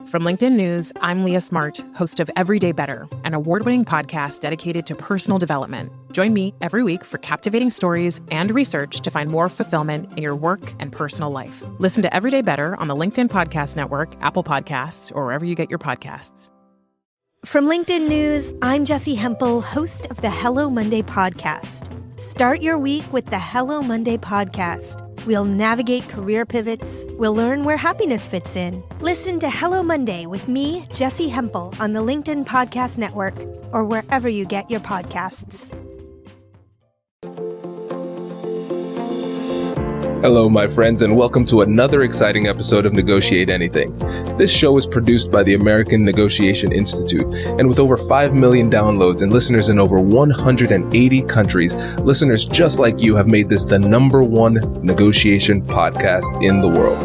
From LinkedIn News, I'm Leah Smart, host of Everyday Better, an award-winning podcast dedicated to personal development. Join me every week for captivating stories and research to find more fulfillment in your work and personal life. Listen to Everyday Better on the LinkedIn Podcast Network, Apple Podcasts, or wherever you get your podcasts. From LinkedIn News, I'm Jessie Hempel, host of the Hello Monday podcast. Start your week with the Hello Monday podcast. We'll navigate career pivots. We'll learn where happiness fits in. Listen to Hello Monday with me, Jessie Hempel, on the LinkedIn Podcast Network or wherever you get your podcasts. Hello, my friends, and welcome to another exciting episode of Negotiate Anything. This show is produced by the American Negotiation Institute, and with over 5 million downloads and listeners in over 180 countries, listeners just like you have made this the #1 negotiation podcast in the world.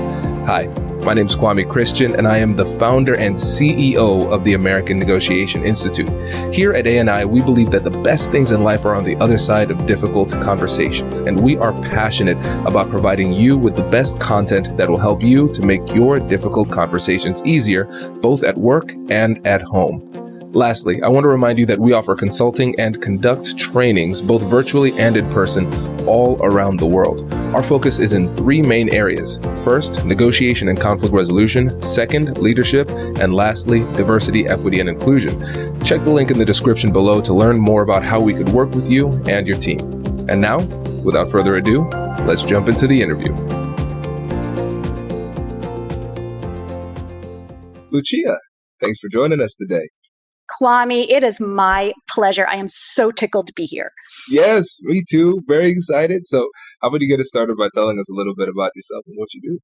Hi, my name is Kwame Christian, and I am the founder and CEO of the American Negotiation Institute. Here at ANI, we believe that the best things in life are on the other side of difficult conversations, and we are passionate about providing you with the best content that will help you to make your difficult conversations easier, both at work and at home. Lastly, I want to remind you that we offer consulting and conduct trainings, both virtually and in person, all around the world. Our focus is in 3 main areas. First, negotiation and conflict resolution. Second, leadership. And lastly, diversity, equity, and inclusion. Check the link in the description below to learn more about how we could work with you and your team. And now, without further ado, let's jump into the interview. Lucia, thanks for joining us today. Kwame, it is my pleasure. I am so tickled to be here. Yes, me too. Very excited. So how about you get us started by telling us a little bit about yourself and what you do?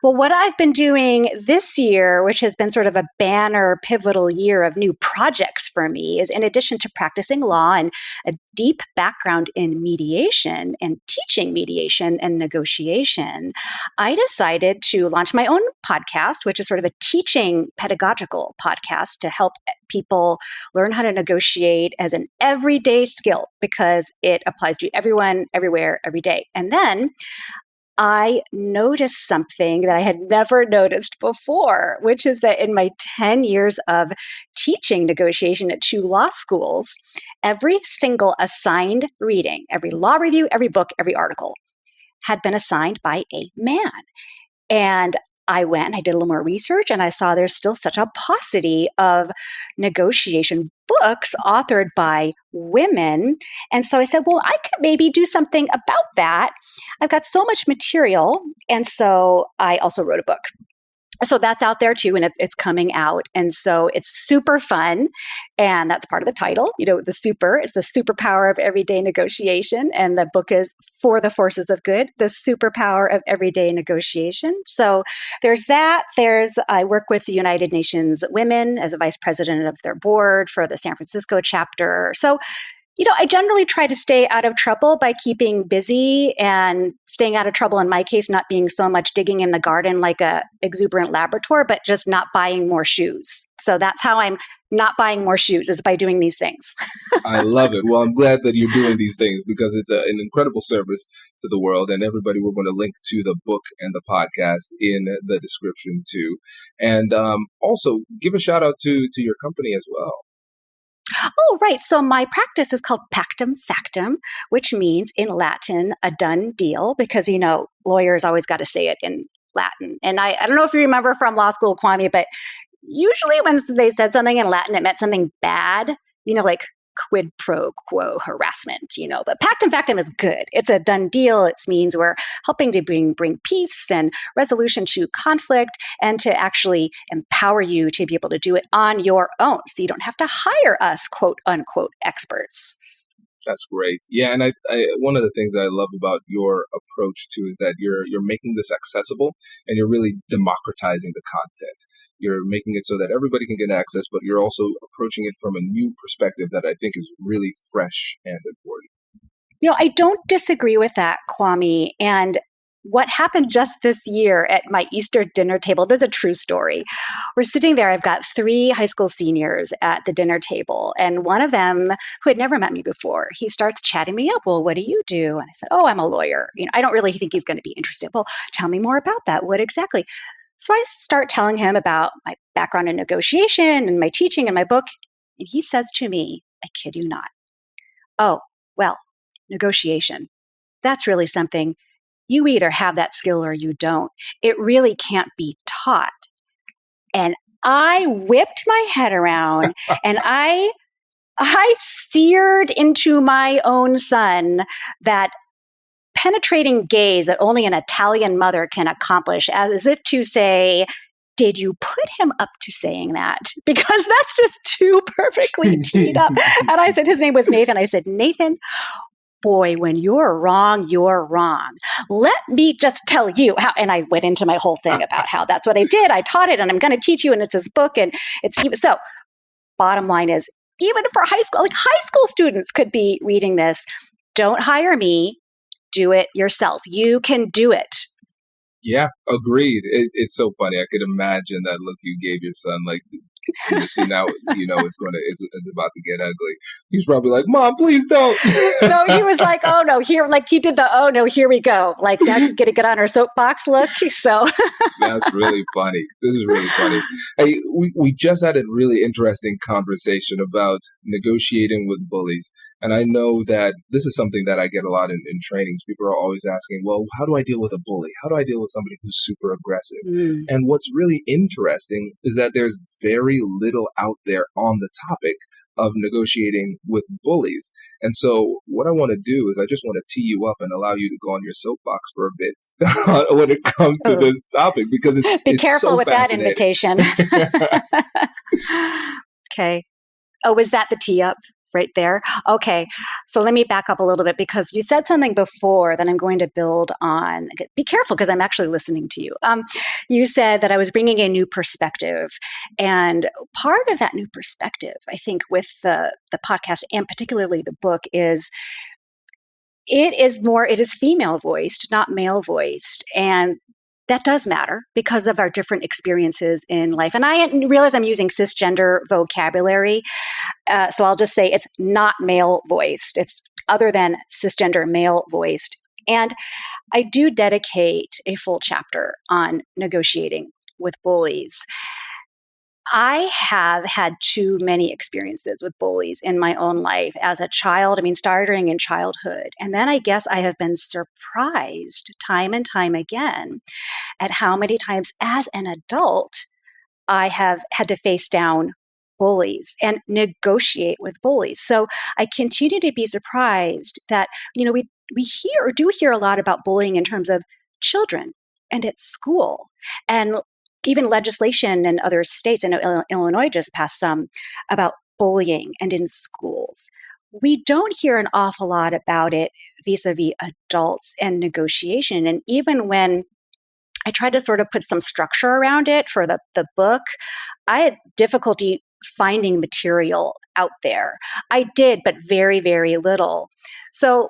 Well, what I've been doing this year, which has been sort of a banner, pivotal year of new projects for me, is in addition to practicing law and a deep background in mediation and teaching mediation and negotiation, I decided to launch my own podcast, which is sort of a teaching pedagogical podcast to help people learn how to negotiate as an everyday skill because it applies to everyone, everywhere, every day. And then I noticed something that I had never noticed before, which is that in my 10 years of teaching negotiation at 2 law schools, every single assigned reading, every law review, every book, every article had been assigned by a man. And I did a little more research, and I saw there's still such a paucity of negotiation books authored by women. And so I said, well, I could maybe do something about that. I've got so much material. And so I also wrote a book. So that's out there too, and it's coming out. And so it's super fun. And that's part of the title. You know, the super is the superpower of everyday negotiation. And the book is For the Forces of Good, the superpower of everyday negotiation. So there's that. I work with the United Nations Women as a vice president of their board for the San Francisco chapter. So I generally try to stay out of trouble by keeping busy and staying out of trouble, in my case, not being so much digging in the garden like a exuberant Labrador, but just not buying more shoes. So that's how I'm not buying more shoes, is by doing these things. I love it. Well, I'm glad that you're doing these things because it's an incredible service to the world. And everybody, we're going to link to the book and the podcast in the description too. And also give a shout out to your company as well. Oh, right. So my practice is called Pactum Factum, which means in Latin, a done deal, because, lawyers always got to say it in Latin. And I don't know if you remember from law school, Kwame, but usually when they said something in Latin, it meant something bad, like quid pro quo harassment, but Pactum Factum is good. It's a done deal. It means we're helping to bring peace and resolution to conflict and to actually empower you to be able to do it on your own. So you don't have to hire us, quote unquote, experts. That's great. Yeah, and I one of the things I love about your approach too is that you're making this accessible and you're really democratizing the content. You're making it so that everybody can get access, but you're also approaching it from a new perspective that I think is really fresh and important. I don't disagree with that, Kwame. And what happened just this year at my Easter dinner table, this is a true story. We're sitting there, I've got 3 high school seniors at the dinner table, and one of them, who had never met me before, he starts chatting me up. Well, what do you do? And I said, oh, I'm a lawyer. I don't really think he's going to be interested. Well, tell me more about that. What exactly? So I start telling him about my background in negotiation and my teaching and my book. And he says to me, I kid you not, oh, well, negotiation. That's really something. You either have that skill or you don't. It really can't be taught. And I whipped my head around and I seared into my own son that penetrating gaze that only an Italian mother can accomplish, as if to say, did you put him up to saying that? Because that's just too perfectly teed up. And I said, his name was Nathan. I said, Nathan, boy, when you're wrong, you're wrong. Let me just tell you how. And I went into my whole thing about how that's what I did. I taught it and I'm going to teach you. And it's his book. And it's even so. Bottom line is, even for high school, like high school students could be reading this. Don't hire me. Do it yourself. You can do it. Yeah, agreed. It's so funny. I could imagine that look you gave your son. Like, see now, it's about to get ugly. He's probably like, "Mom, please don't." No, he was like, "Oh no, here!" Like he did the, "Oh no, here we go!" Like now she's gonna get on her soapbox look. So that's really funny. This is really funny. Hey, we just had a really interesting conversation about negotiating with bullies, and I know that this is something that I get a lot in trainings. People are always asking, "Well, how do I deal with a bully? How do I deal with somebody who's super aggressive?" And what's really interesting is that there's very little out there on the topic of negotiating with bullies. And so what I want to do is I just want to tee you up and allow you to go on your soapbox for a bit when it comes to this topic, because be careful so with that invitation. Okay. Oh, was that the tee up right there? Okay. So let me back up a little bit, because you said something before that I'm going to build on. Be careful, because I'm actually listening to you. You said that I was bringing a new perspective. And part of that new perspective, I think, with the podcast and particularly the book is it is female voiced, not male voiced. And that does matter because of our different experiences in life. And I realize I'm using cisgender vocabulary. So I'll just say it's not male voiced. It's other than cisgender male voiced. And I do dedicate a full chapter on negotiating with bullies. I have had too many experiences with bullies in my own life as a child. I mean, starting in childhood. And then I guess I have been surprised time and time again at how many times as an adult I have had to face down bullies and negotiate with bullies. So I continue to be surprised that, we do hear a lot about bullying in terms of children and at school. And even legislation in other states, I know Illinois just passed some about bullying and in schools. We don't hear an awful lot about it vis-a-vis adults and negotiation. And even when I tried to sort of put some structure around it for the book, I had difficulty finding material out there. I did, but very, very little. So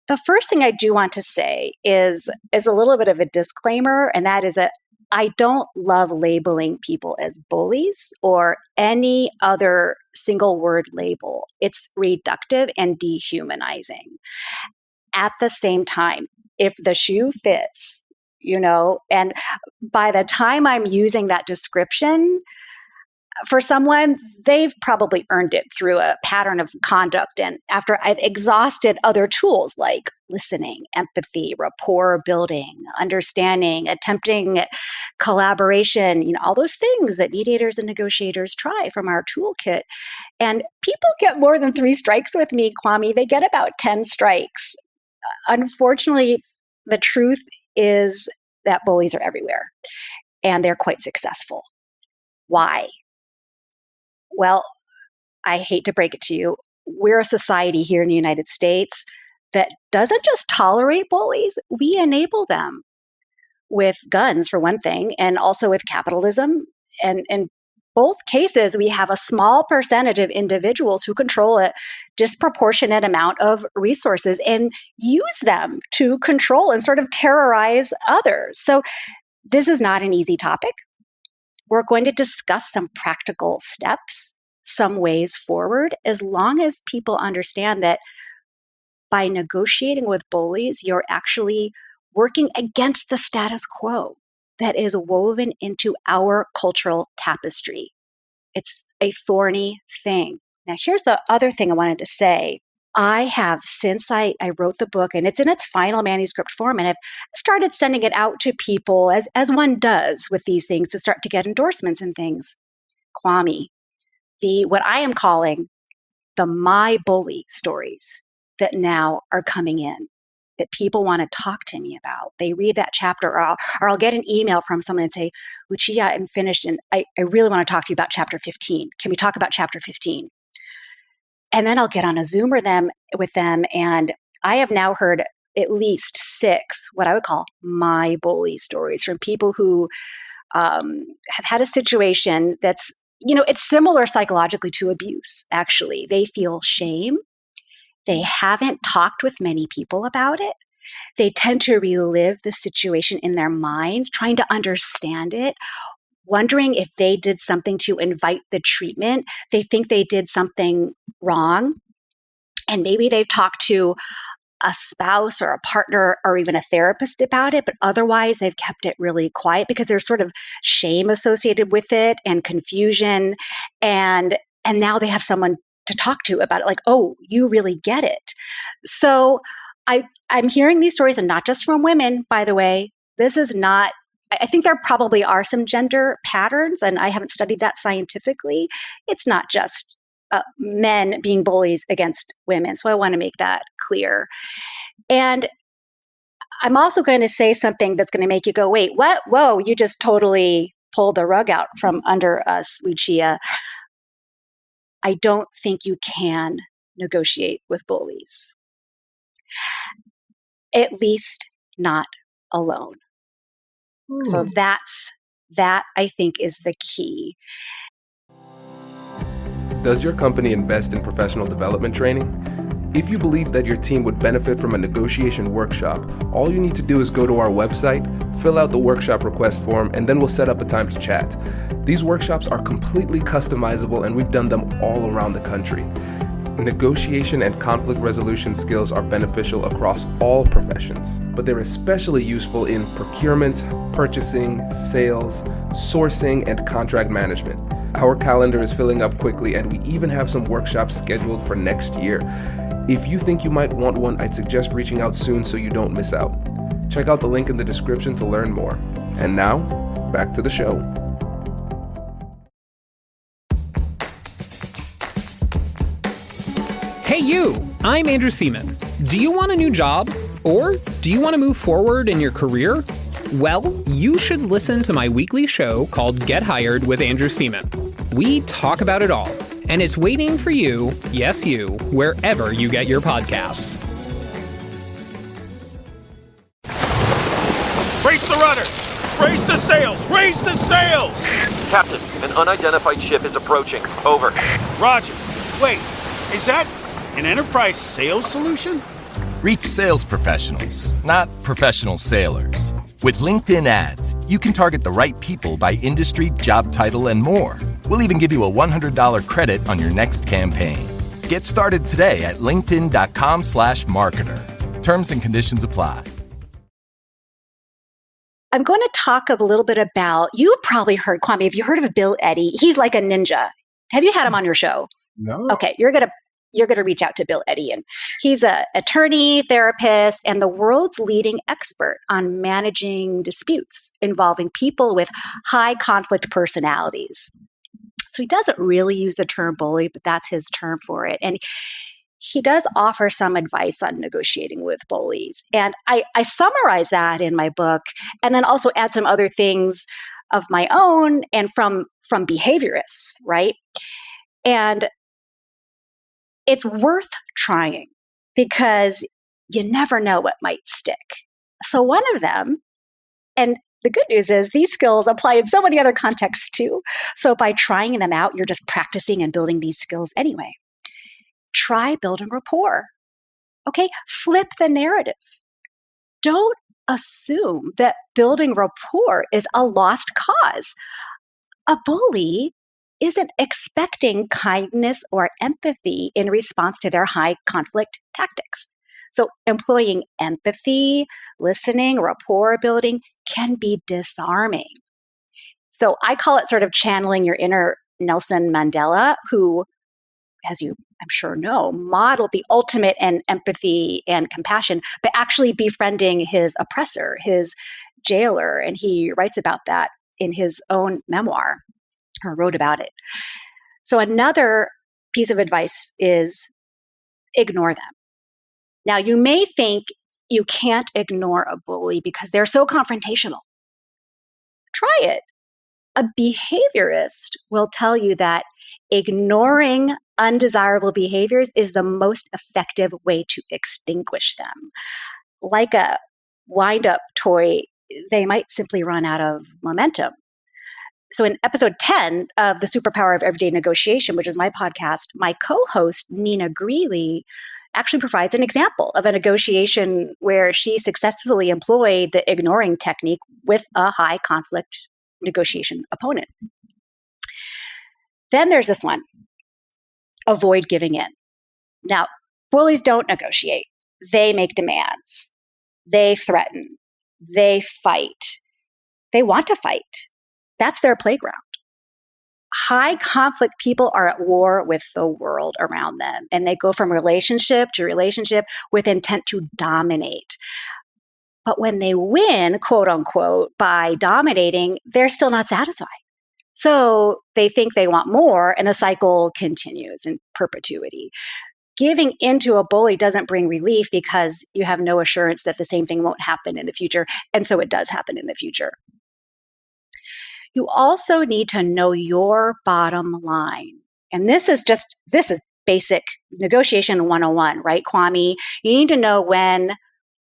the first thing I do want to say is a little bit of a disclaimer, and that is that I don't love labeling people as bullies or any other single word label. It's reductive and dehumanizing. At the same time, if the shoe fits, and by the time I'm using that description for someone, they've probably earned it through a pattern of conduct. And after I've exhausted other tools like listening, empathy, rapport building, understanding, attempting collaboration, all those things that mediators and negotiators try from our toolkit. And people get more than 3 strikes with me, Kwame. They get about 10 strikes. Unfortunately, the truth is that bullies are everywhere and they're quite successful. Why? Well, I hate to break it to you. We're a society here in the United States that doesn't just tolerate bullies, we enable them with guns, for one thing, and also with capitalism. And in both cases, we have a small percentage of individuals who control a disproportionate amount of resources and use them to control and sort of terrorize others. So this is not an easy topic. We're going to discuss some practical steps, some ways forward, as long as people understand that by negotiating with bullies, you're actually working against the status quo. that is woven into our cultural tapestry. It's a thorny thing. Now, here's the other thing I wanted to say. I have, since I wrote the book, and it's in its final manuscript form, and I've started sending it out to people, as one does with these things, to start to get endorsements and things. Kwame, what I am calling the my bully stories that now are coming in, that people want to talk to me about. They read that chapter, or I'll get an email from someone and say, Lucia, I'm finished, and I really want to talk to you about chapter 15. Can we talk about chapter 15? And then I'll get on a Zoom with them, and I have now heard at least 6 what I would call my bully stories from people who have had a situation that's, it's similar psychologically to abuse, actually. They feel shame. They haven't talked with many people about it. They tend to relive the situation in their minds, trying to understand it, wondering if they did something to invite the treatment. They think they did something wrong. And maybe they've talked to a spouse or a partner or even a therapist about it, but otherwise they've kept it really quiet because there's sort of shame associated with it and confusion. And now they have someone to talk to about it, like, oh, you really get it. So I'm hearing these stories, and not just from women, by the way. This is not, I think there probably are some gender patterns, and I haven't studied that scientifically. It's not just men being bullies against women. So I want to make that clear. And I'm also going to say something that's going to make you go, wait, what? Whoa, you just totally pulled the rug out from under us, Lucia. I don't think you can negotiate with bullies. At least not alone. So that I think is the key. Does your company invest in professional development training? If you believe that your team would benefit from a negotiation workshop, all you need to do is go to our website, fill out the workshop request form, and then we'll set up a time to chat. These workshops are completely customizable, and we've done them all around the country. Negotiation and conflict resolution skills are beneficial across all professions, but they're especially useful in procurement, purchasing, sales, sourcing, and contract management. Our calendar is filling up quickly, and we even have some workshops scheduled for next year. If you think you might want one, I'd suggest reaching out soon so you don't miss out. Check out the link in the description to learn more. And now, back to the show. Hey you, I'm Andrew Seaman. Do you want a new job? Or do you want to move forward in your career? Well, you should listen to my weekly show called Get Hired with Andrew Seaman. We talk about it all, and it's waiting for you, yes you, wherever you get your podcasts. Brace the rudders! Brace the sails! Raise the sails! Captain, an unidentified ship is approaching. Over. Roger. Wait, is that an enterprise sales solution? Reach sales professionals, not professional sailors. With LinkedIn ads, you can target the right people by industry, job title, and more. We'll even give you a $100 credit on your next campaign. Get started today at linkedin.com/marketer. Terms and conditions apply. I'm going to talk a little bit about, you've probably heard, Kwame, have you heard of Bill Eddy? He's like a ninja. Have you had him on your show? No. Okay, you're going to reach out to Bill Eddy. And he's an attorney, therapist, and the world's leading expert on managing disputes involving people with high conflict personalities. So he doesn't really use the term bully, but that's his term for it. And he does offer some advice on negotiating with bullies. And I summarize that in my book, and then also add some other things of my own and from behaviorists, right? And it's worth trying because you never know what might stick. So one of them, and the good news is these skills apply in so many other contexts too. So by trying them out, you're just practicing and building these skills anyway. Try building rapport. Okay, flip the narrative. Don't assume that building rapport is a lost cause. A bully isn't expecting kindness or empathy in response to their high conflict tactics. So employing empathy, listening, rapport building can be disarming. So I call it sort of channeling your inner Nelson Mandela, who, as you I'm sure know, modeled the ultimate in empathy and compassion, but actually befriending his oppressor, his jailer. And he writes about that in his own memoir, or wrote about it. So another piece of advice is ignore them. Now, you may think you can't ignore a bully because they're so confrontational. Try it. A behaviorist will tell you that ignoring undesirable behaviors is the most effective way to extinguish them. Like a wind-up toy, they might simply run out of momentum. So in episode 10 of The Superpower of Everyday Negotiation, which is my podcast, my co-host, Nina Greeley, actually provides an example of a negotiation where she successfully employed the ignoring technique with a high conflict negotiation opponent. Then there's this one, avoid giving in. Now, bullies don't negotiate. They make demands. They threaten. They fight. They want to fight. That's their playground. High conflict people are at war with the world around them, and they go from relationship to relationship with intent to dominate. But when they win, quote unquote, by dominating, they're still not satisfied. So they think they want more, and the cycle continues in perpetuity. Giving into a bully doesn't bring relief because you have no assurance that the same thing won't happen in the future. And so it does happen in the future. You also need to know your bottom line. And this is basic negotiation 101, right, Kwame? You need to know when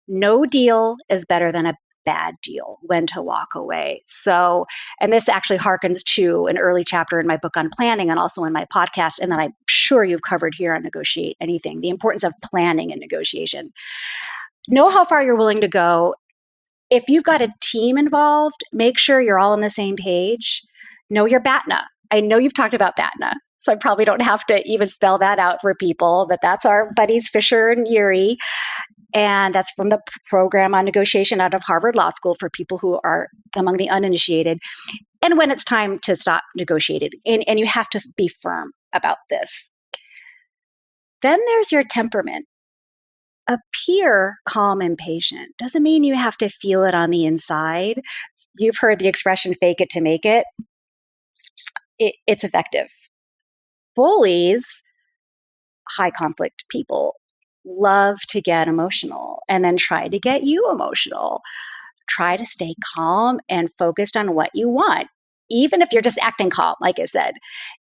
no deal is better than a bad deal, when to walk away. So, and this actually harkens to an early chapter in my book on planning and also in my podcast, and that I'm sure you've covered here on Negotiate Anything, the importance of planning and negotiation. Know how far you're willing to go. If you've got a team involved, make sure you're all on the same page. Know your BATNA. I know you've talked about BATNA, so I probably don't have to even spell that out for people, but that's our buddies Fisher and Urey. And that's from the program on negotiation out of Harvard Law School for people who are among the uninitiated. And when it's time to stop negotiating, and you have to be firm about this. Then there's your temperament. Appear calm and patient. Doesn't mean you have to feel it on the inside. You've heard the expression, fake it to make it. It's effective. Bullies, high conflict people, love to get emotional and then try to get you emotional. Try to stay calm and focused on what you want. Even if you're just acting calm, like I said,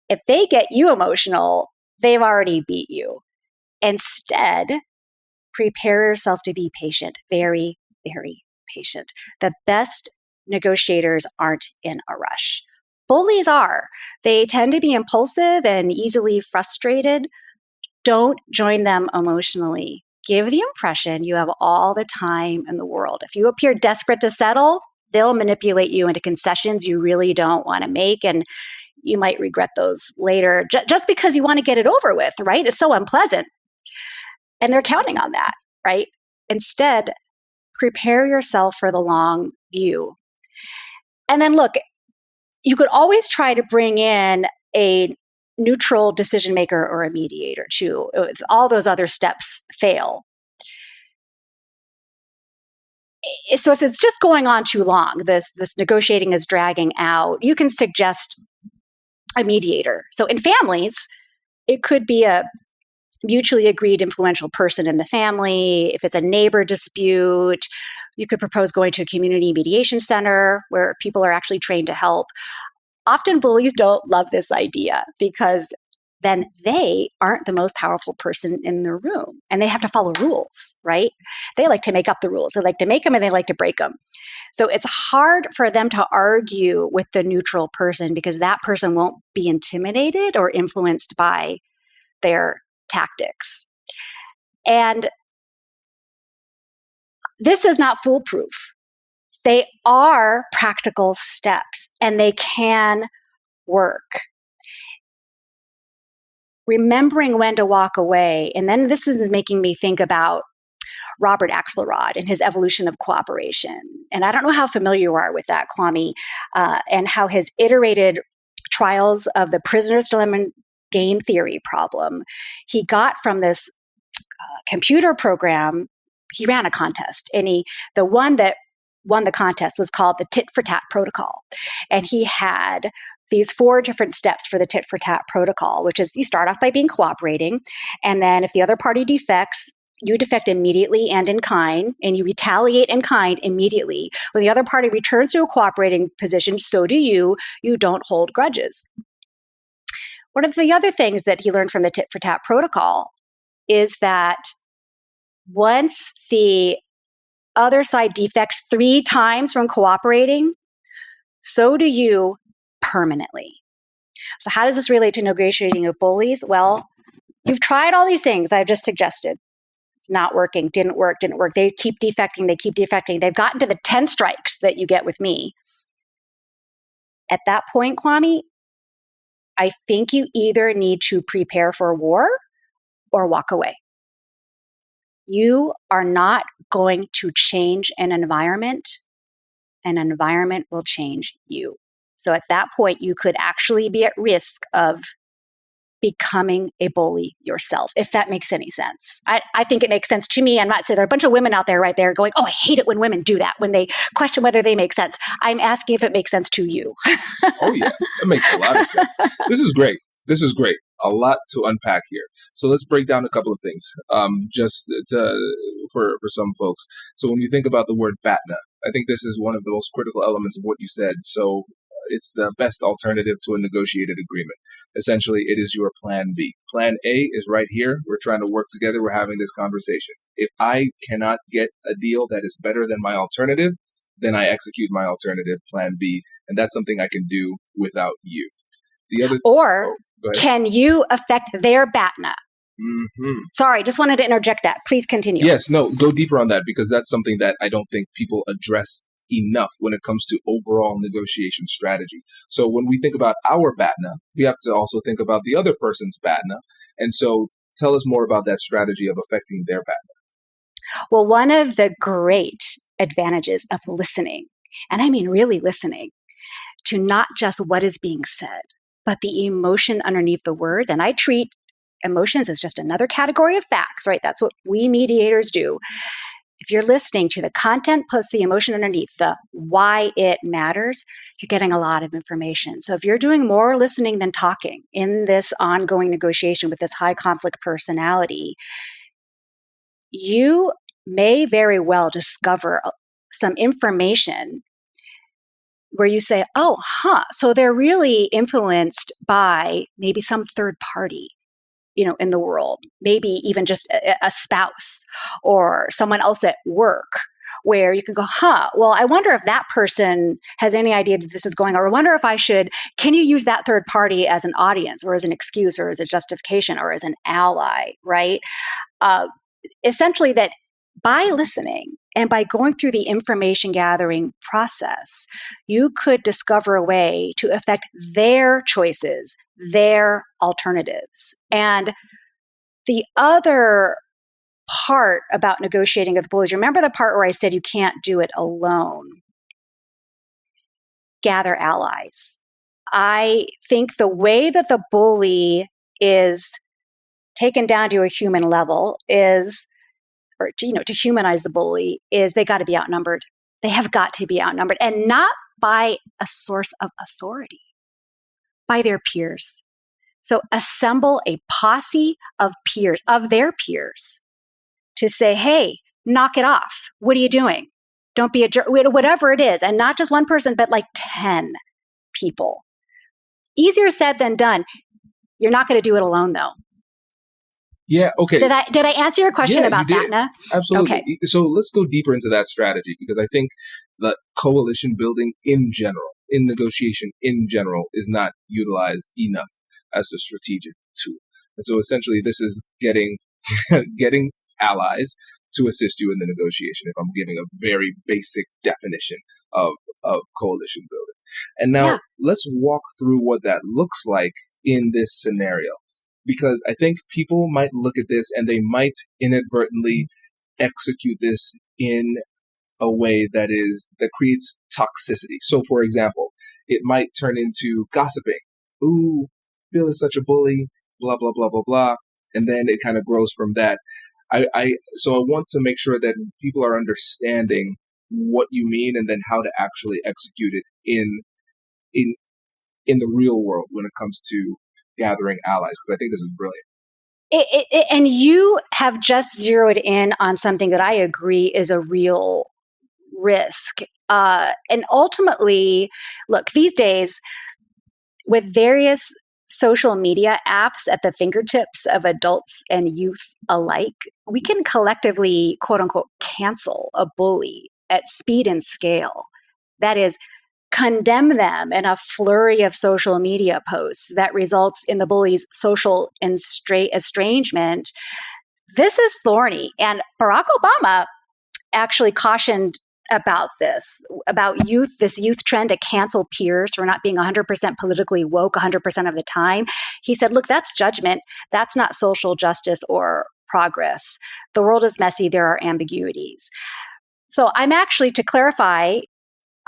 if they get you emotional, they've already beat you. Instead, prepare yourself to be patient, very, very patient. The best negotiators aren't in a rush. Bullies are. They tend to be impulsive and easily frustrated. Don't join them emotionally. Give the impression you have all the time in the world. If you appear desperate to settle, they'll manipulate you into concessions you really don't want to make, and you might regret those later just because you want to get it over with, right? It's so unpleasant. And they're counting on that, right? Instead, prepare yourself for the long view. And then look, you could always try to bring in a neutral decision maker or a mediator too. If all those other steps fail. So if it's just going on too long, this negotiating is dragging out, you can suggest a mediator. So in families, it could be a mutually agreed influential person in the family. If it's a neighbor dispute, you could propose going to a community mediation center where people are actually trained to help. Often bullies don't love this idea because then they aren't the most powerful person in the room and they have to follow rules, right? They like to make up the rules. They like to make them and they like to break them. So it's hard for them to argue with the neutral person because that person won't be intimidated or influenced by their tactics. And this is not foolproof. They are practical steps and they can work. Remembering when to walk away. And then this is making me think about Robert Axelrod and his evolution of cooperation. And I don't know how familiar you are with that, Kwame, and how his iterated trials of the prisoner's dilemma game theory problem he got from this computer program. He ran a contest, and the one that won the contest was called the tit for tat protocol. And he had these 4 different steps for the tit for tat protocol, which is you start off by being cooperating. And then if the other party defects, you defect immediately and in kind, and you retaliate in kind immediately. When the other party returns to a cooperating position, so do you. You don't hold grudges. One of the other things that he learned from the tit for tat protocol is that once the other side defects 3 times from cooperating, so do you permanently. So how does this relate to negotiating with bullies? Well, you've tried all these things I've just suggested. It's not working, didn't work. They keep defecting. They've gotten to the 10 strikes that you get with me. At that point, Kwame, I think you either need to prepare for war or walk away. You are not going to change an environment will change you. So at that point, you could actually be at risk of becoming a bully yourself, if that makes any sense. I think it makes sense to me. I'm not saying there are a bunch of women out there right there going, oh, I hate it when women do that, when they question whether they make sense. I'm asking if it makes sense to you. Oh, yeah, it makes a lot of sense. This is great. A lot to unpack here. So let's break down a couple of things for some folks. So when you think about the word BATNA, I think this is one of the most critical elements of what you said. So it's the best alternative to a negotiated agreement. Essentially, it is your plan B. Plan A is right here. We're trying to work together. We're having this conversation. If I cannot get a deal that is better than my alternative, then I execute my alternative, plan B. And that's something I can do without you. Can you affect their BATNA? Mm-hmm. Sorry, just wanted to interject that. Please continue. Yes, no, go deeper on that, because that's something that I don't think people address enough when it comes to overall negotiation strategy. So when we think about our BATNA, we have to also think about the other person's BATNA. And so tell us more about that strategy of affecting their BATNA. Well, one of the great advantages of listening, and I mean really listening, to not just what is being said, but the emotion underneath the words. And I treat emotions as just another category of facts, right? That's what we mediators do. If you're listening to the content plus the emotion underneath, the why it matters, you're getting a lot of information. So if you're doing more listening than talking in this ongoing negotiation with this high conflict personality, you may very well discover some information where you say, so they're really influenced by maybe some third party, in the world, maybe even just a spouse or someone else at work, where you can go, well, I wonder if that person has any idea that this is going on, or I wonder if can you use that third party as an audience or as an excuse or as a justification or as an ally, right? Essentially that by listening and by going through the information gathering process, you could discover a way to affect their choices, their alternatives. And the other part about negotiating with bullies, remember the part where I said you can't do it alone? Gather allies. I think the way that the bully is taken down to a human level to humanize the bully is they got to be outnumbered. They have got to be outnumbered, and not by a source of authority, by their peers. So assemble a posse of peers, of their peers, to say, hey, knock it off. What are you doing? Don't be a jerk, whatever it is. And not just one person, but like 10 people. Easier said than done. You're not going to do it alone, though. Yeah, okay. Did I answer your question about BATNA? Absolutely. Okay. So let's go deeper into that strategy, because I think that coalition building in general, in negotiation in general, is not utilized enough as a strategic tool. And so essentially this is getting allies to assist you in the negotiation, if I'm giving a very basic definition of coalition building. And now let's walk through what that looks like in this scenario. Because I think people might look at this and they might inadvertently execute this in a way that creates toxicity. So, for example, it might turn into gossiping. Ooh, Bill is such a bully, blah, blah, blah, blah, blah. And then it kind of grows from that. So I want to make sure that people are understanding what you mean and then how to actually execute it in the real world when it comes to gathering allies, because I think this is brilliant. And you have just zeroed in on something that I agree is a real risk. And ultimately, look, these days, with various social media apps at the fingertips of adults and youth alike, we can collectively, quote unquote, cancel a bully at speed and scale. That is, condemn them in a flurry of social media posts that results in the bully's social estrangement. This is thorny. And Barack Obama actually cautioned about this, about this youth trend to cancel peers for not being 100% politically woke 100% of the time. He said, look, that's judgment. That's not social justice or progress. The world is messy. There are ambiguities. So I'm actually, to clarify,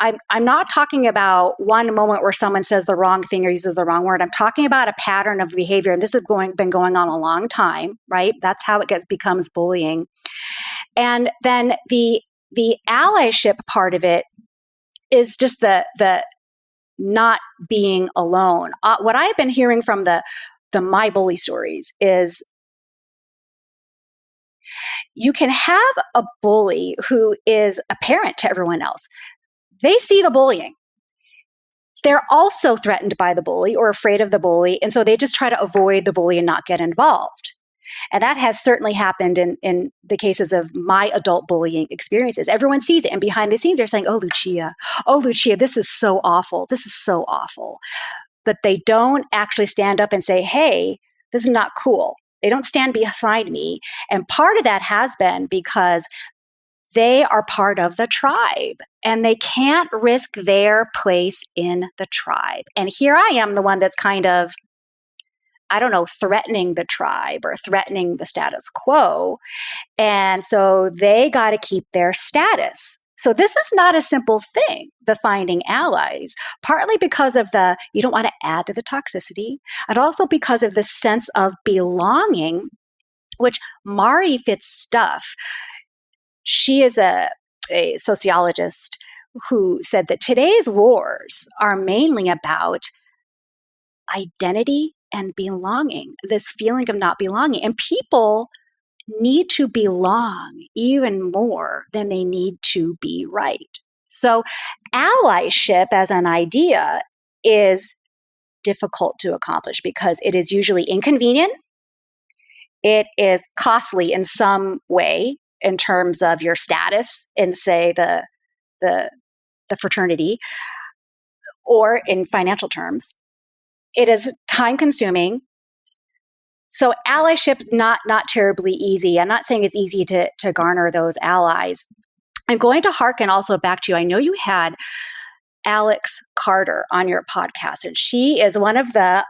I'm not talking about one moment where someone says the wrong thing or uses the wrong word. I'm talking about a pattern of behavior, and this has been going on a long time, right? That's how it becomes bullying. And then the allyship part of it is just the not being alone. What I've been hearing from the My Bully stories is you can have a bully who is a parent to everyone else. They see the bullying. They're also threatened by the bully or afraid of the bully, and so they just try to avoid the bully and not get involved. And that has certainly happened in the cases of my adult bullying experiences. Everyone sees it, and behind the scenes they're saying, oh, Lucia, this is so awful. This is so awful. But they don't actually stand up and say, hey, this is not cool. They don't stand beside me. And part of that has been because they are part of the tribe and they can't risk their place in the tribe. And here I am, the one that's kind of, I don't know, threatening the tribe or threatening the status quo. And so they got to keep their status. So this is not a simple thing, the finding allies, partly because of you don't want to add to the toxicity, and also because of the sense of belonging, which Mari Fitzstuff, she is a sociologist who said that today's wars are mainly about identity and belonging, this feeling of not belonging. And people need to belong even more than they need to be right. So allyship as an idea is difficult to accomplish because it is usually inconvenient. It is costly in some way in terms of your status in, say, the fraternity, or in financial terms. It is time consuming. So allyship not terribly easy. I'm not saying it's easy to garner those allies. I'm going to hearken also back to you. I know you had Alex Carter on your podcast, and she is one of the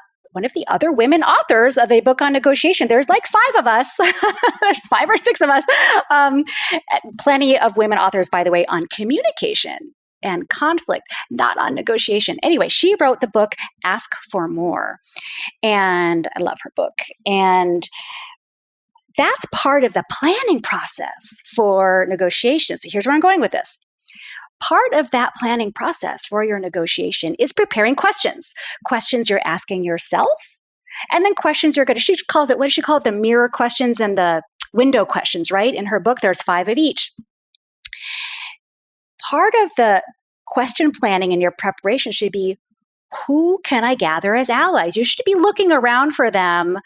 other women authors of a book on negotiation. There's like 5 of us. There's 5 or 6 of us. Plenty of women authors, by the way, on communication and conflict, not on negotiation. Anyway, she wrote the book, Ask for More. And I love her book. And that's part of the planning process for negotiation. So here's where I'm going with this. Part of that planning process for your negotiation is preparing questions you're asking yourself, and then questions you're going to, she calls it, what does she call it? The mirror questions and the window questions, right? In her book, there's 5 of each. Part of the question planning in your preparation should be, who can I gather as allies? You should be looking around for them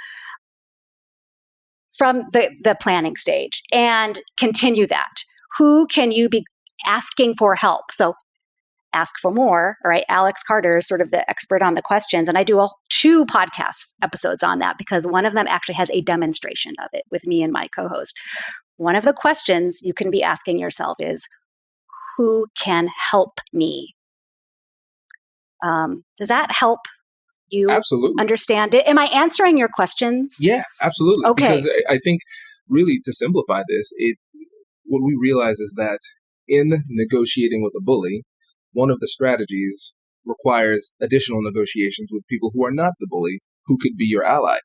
from the planning stage and continue that. Who can you be asking for help? So ask for more, all right? Alex Carter is sort of the expert on the questions. And I do 2 podcast episodes on that because one of them actually has a demonstration of it with me and my co-host. One of the questions you can be asking yourself is, who can help me? Does that help you Absolutely. understand it? Am I answering your questions? Yeah, absolutely. Okay. Because I think really to simplify this, what we realize is that in negotiating with a bully, one of the strategies requires additional negotiations with people who are not the bully, who could be your ally.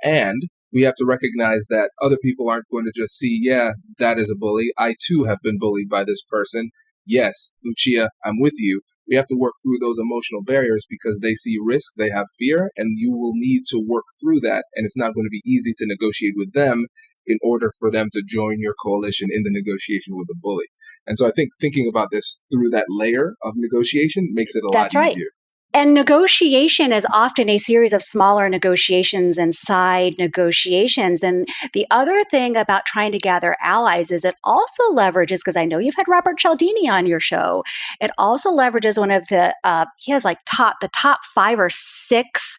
And we have to recognize that other people aren't going to just see, yeah, that is a bully. I too have been bullied by this person. Yes, Lucia, I'm with you. We have to work through those emotional barriers because they see risk, they have fear, and you will need to work through that. And it's not going to be easy to negotiate with them in order for them to join your coalition in the negotiation with the bully. And so I think thinking about this through that layer of negotiation makes it a lot easier. And negotiation is often a series of smaller negotiations and side negotiations. And the other thing about trying to gather allies is it also leverages, because I know you've had Robert Cialdini on your show, it also leverages one of the, he has like the top 5 or 6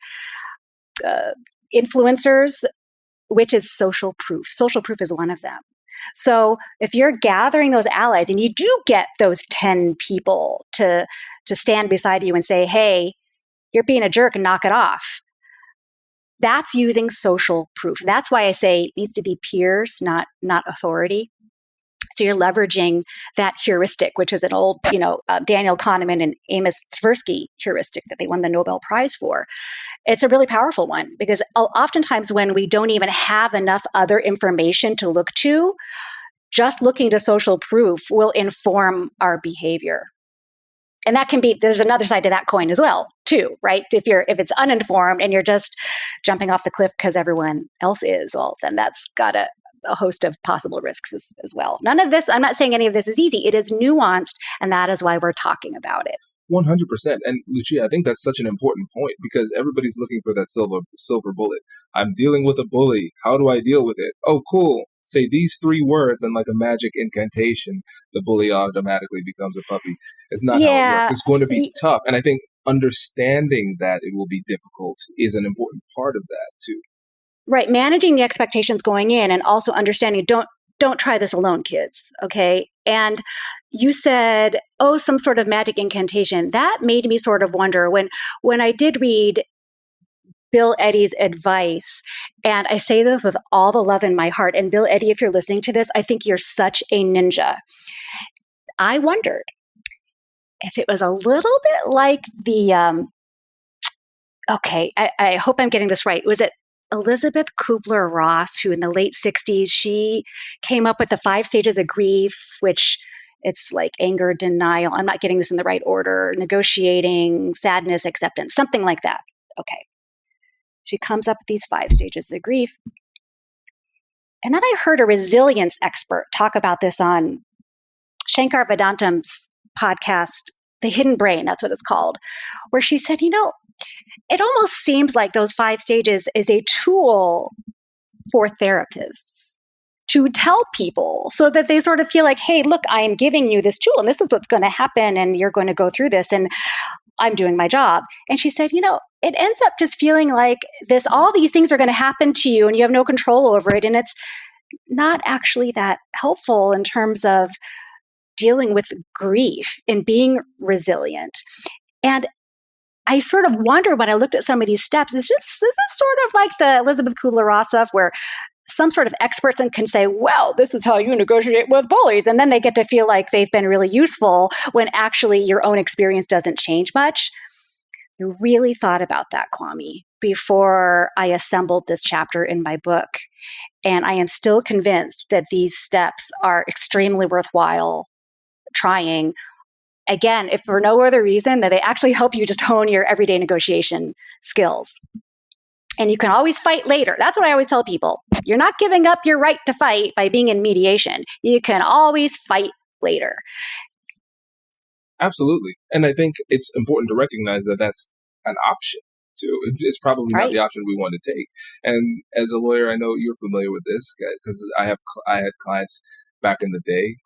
influencers, which is social proof. Social proof is one of them. So if you're gathering those allies and you do get those 10 people to stand beside you and say, hey, you're being a jerk and knock it off, that's using social proof. That's why I say it needs to be peers, not authority. So you're leveraging that heuristic, which is an old, Daniel Kahneman and Amos Tversky heuristic that they won the Nobel Prize for. It's a really powerful one because oftentimes when we don't even have enough other information to look to, just looking to social proof will inform our behavior. And that can be, there's another side to that coin as well, too, right? If it's uninformed and you're just jumping off the cliff because everyone else is, well, then that's got a host of possible risks as well. None of this, I'm not saying any of this is easy. It is nuanced, and that is why we're talking about it. 100%. And Lucia, I think that's such an important point because everybody's looking for that silver bullet. I'm dealing with a bully. How do I deal with it? Oh, cool. Say these 3 words and like a magic incantation, the bully automatically becomes a puppy. It's not how it works. It's going to be tough. And I think understanding that it will be difficult is an important part of that too. Right. Managing the expectations going in and also understanding don't try this alone, kids. Okay. And you said, some sort of magic incantation. That made me sort of wonder when I did read Bill Eddy's advice, and I say this with all the love in my heart. And Bill Eddy, if you're listening to this, I think you're such a ninja. I wondered if it was a little bit like the, I hope I'm getting this right. Was it Elizabeth Kubler-Ross, who in the late 60s, she came up with the 5 stages of grief, which it's like anger, denial. I'm not getting this in the right order. Negotiating, sadness, acceptance, something like that. Okay. She comes up with these 5 stages of grief. And then I heard a resilience expert talk about this on Shankar Vedantam's podcast, The Hidden Brain, that's what it's called, where she said, it almost seems like those 5 stages is a tool for therapists to tell people so that they sort of feel like, hey, look, I am giving you this tool and this is what's going to happen and you're going to go through this and I'm doing my job. And she said, it ends up just feeling like all these things are going to happen to you and you have no control over it. And it's not actually that helpful in terms of dealing with grief and being resilient. And I sort of wonder when I looked at some of these steps, is this sort of like the Elizabeth Kubler-Ross stuff where some sort of experts can say, well, this is how you negotiate with bullies. And then they get to feel like they've been really useful when actually your own experience doesn't change much. I really thought about that, Kwame, before I assembled this chapter in my book. And I am still convinced that these steps are extremely worthwhile trying. Again, if for no other reason, that they actually help you just hone your everyday negotiation skills. And you can always fight later. That's what I always tell people. You're not giving up your right to fight by being in mediation. You can always fight later. Absolutely. And I think it's important to recognize that that's an option too. It's probably not the option we want to take. And as a lawyer, I know you're familiar with this because I had clients back in the day.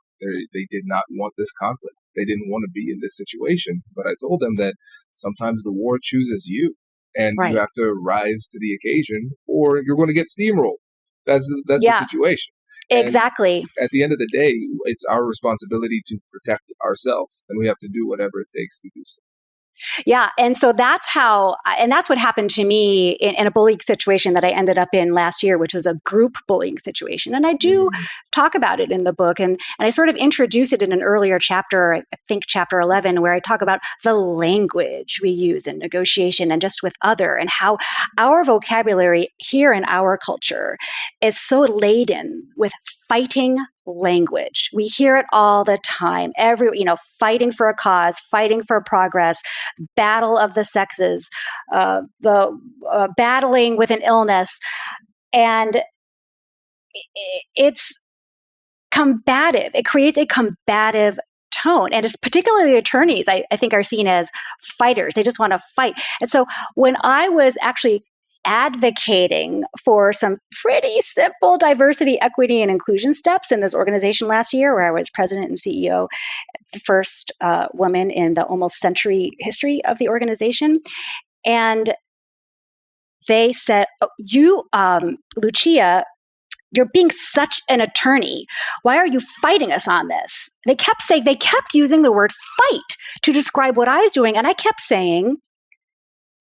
They did not want this conflict. They didn't want to be in this situation. But I told them that sometimes the war chooses you. And you have to rise to the occasion or you're going to get steamrolled. That's the situation. Exactly. And at the end of the day, it's our responsibility to protect ourselves and we have to do whatever it takes to do so. Yeah. And so that's what happened to me in a bullying situation that I ended up in last year, which was a group bullying situation. And I do talk about it in the book. And I sort of introduce it in an earlier chapter, I think chapter 11, where I talk about the language we use in negotiation and just with other, and how our vocabulary here in our culture is so laden with fighting language. We hear it all the time. Fighting for a cause, fighting for progress, battle of the sexes, battling with an illness. And it's combative. It creates a combative tone. And it's particularly attorneys, I think, are seen as fighters. They just want to fight. And so when I was actually advocating for some pretty simple diversity, equity, and inclusion steps in this organization last year, where I was president and CEO, the first woman in the almost century history of the organization. And they said, Lucia, you're being such an attorney. Why are you fighting us on this? They kept using the word fight to describe what I was doing. And I kept saying,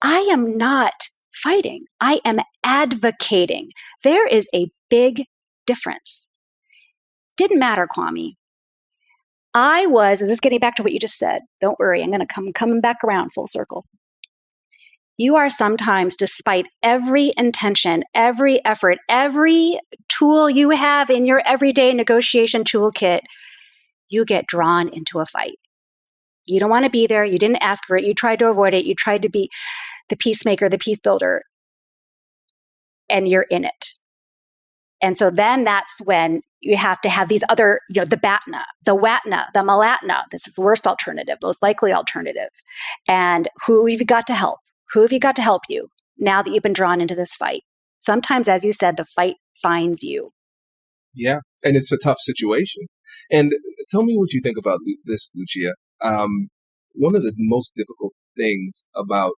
I am not fighting. I am advocating. There is a big difference. Didn't matter, Kwame. And this is getting back to what you just said. Don't worry, I'm going to coming back around full circle. You are sometimes, despite every intention, every effort, every tool you have in your everyday negotiation toolkit, you get drawn into a fight. You don't want to be there. You didn't ask for it. You tried to avoid it. You tried to be the peacemaker, the peace builder, and you're in it. And so then that's when you have to have these other, the BATNA, the WATNA, the MALATNA. This is the worst alternative, most likely alternative. And who have you got to help? Who have you got to help you now that you've been drawn into this fight? Sometimes, as you said, the fight finds you. Yeah, and it's a tough situation. And tell me what you think about this, Lucia. One of the most difficult things about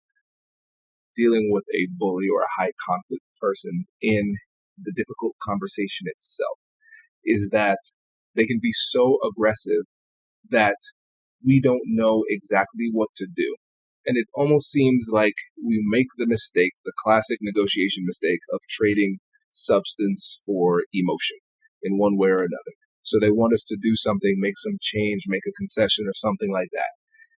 dealing with a bully or a high conflict person in the difficult conversation itself is that they can be so aggressive that we don't know exactly what to do. And it almost seems like we make the classic negotiation mistake of trading substance for emotion in one way or another. So they want us to do something, make some change, make a concession or something like that.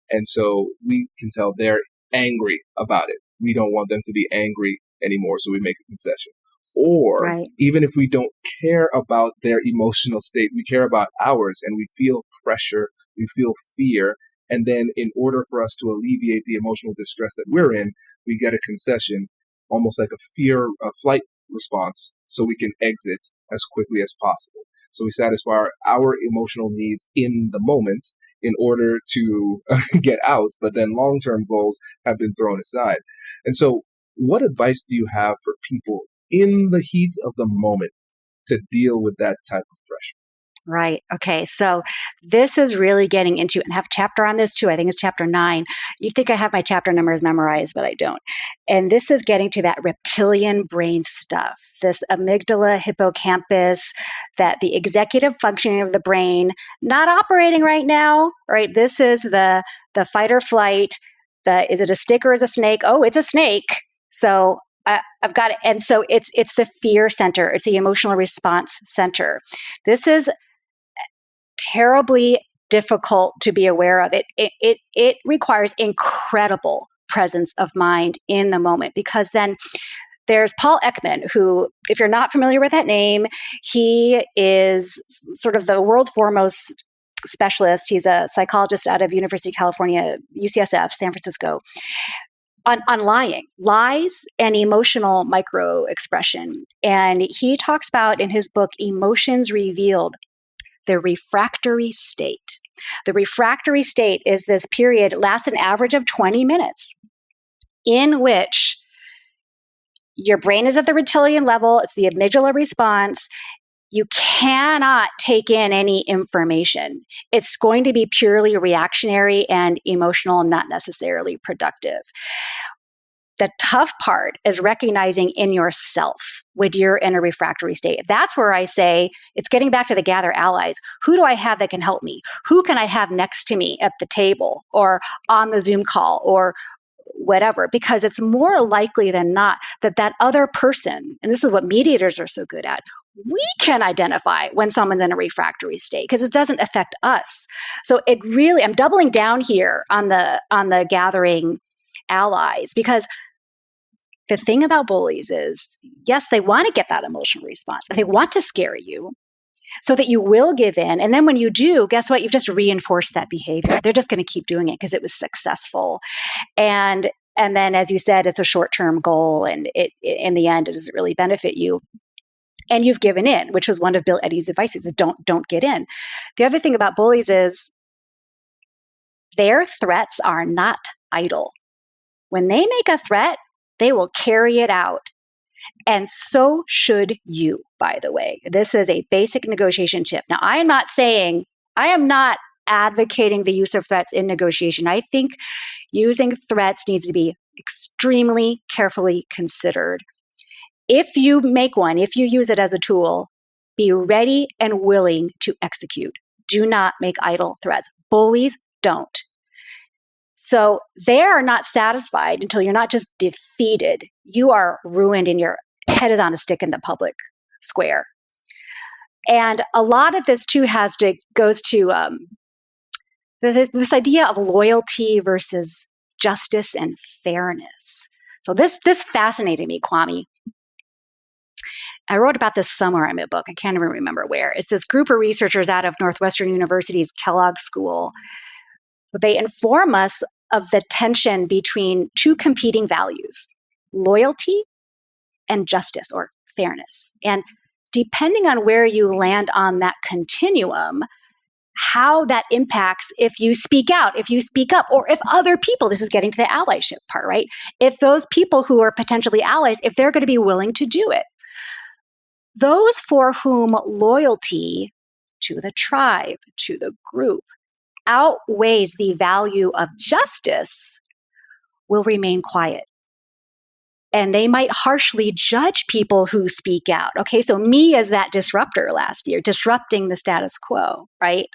And so we can tell they're angry about it. We don't want them to be angry anymore, so we make a concession. Or even if we don't care about their emotional state, we care about ours, and we feel pressure, we feel fear. And then in order for us to alleviate the emotional distress that we're in, we get a concession, almost like a flight response, so we can exit as quickly as possible. So we satisfy our emotional needs in the moment in order to get out, but then long-term goals have been thrown aside. And so what advice do you have for people in the heat of the moment to deal with that type of pressure? Right. Okay. So this is really getting into, and I have a chapter on this too. I think it's chapter 9. You'd think I have my chapter numbers memorized, but I don't. And this is getting to that reptilian brain stuff, this amygdala, hippocampus, that the executive functioning of the brain, not operating right now, right? This is the fight or flight. Is it a stick or is it a snake? Oh, it's a snake. So I've got it. And so it's the fear center. It's the emotional response center. This is terribly difficult to be aware of. It requires incredible presence of mind in the moment, because then there's Paul Ekman, who, if you're not familiar with that name, he is sort of the world's foremost specialist. He's a psychologist out of University of California, UCSF, San Francisco, on lying, lies, and emotional micro expression. And he talks about in his book, Emotions Revealed, the refractory state. The refractory state is this period, lasts an average of 20 minutes, in which your brain is at the reptilian level. It's the amygdala response. You cannot take in any information. It's going to be purely reactionary and emotional, not necessarily productive. The tough part is recognizing in yourself when you're in a refractory state. That's where I say it's getting back to the gather allies. Who do I have that can help me? Who can I have next to me at the table or on the Zoom call or whatever? Because it's more likely than not that that other person, and this is what mediators are so good at, we can identify when someone's in a refractory state because it doesn't affect us. So it really, I'm doubling down here on the gathering allies, because the thing about bullies is, yes, they want to get that emotional response and they want to scare you so that you will give in. And then when you do, guess what? You've just reinforced that behavior. They're just going to keep doing it because it was successful. And then, as you said, it's a short-term goal, and it in the end, it doesn't really benefit you. And you've given in, which was one of Bill Eddy's advices, is don't get in. The other thing about bullies is their threats are not idle. When they make a threat, they will carry it out. And so should you, by the way. This is a basic negotiation tip. Now, I am not advocating the use of threats in negotiation. I think using threats needs to be extremely carefully considered. If you make one, if you use it as a tool, be ready and willing to execute. Do not make idle threats. Bullies don't. So they are not satisfied until you're not just defeated, you are ruined and your head is on a stick in the public square. And a lot of this too goes to this idea of loyalty versus justice and fairness. So this fascinated me, Kwame. I wrote about this somewhere in my book. I can't even remember where. It's this group of researchers out of Northwestern University's Kellogg School. They inform us of the tension between two competing values, loyalty and justice or fairness. And depending on where you land on that continuum, how that impacts if you speak out, if you speak up, or if other people, this is getting to the allyship part, right? If those people who are potentially allies, if they're going to be willing to do it. Those for whom loyalty to the tribe, to the group, outweighs the value of justice will remain quiet. And they might harshly judge people who speak out. Okay, so me as that disruptor last year, disrupting the status quo, right?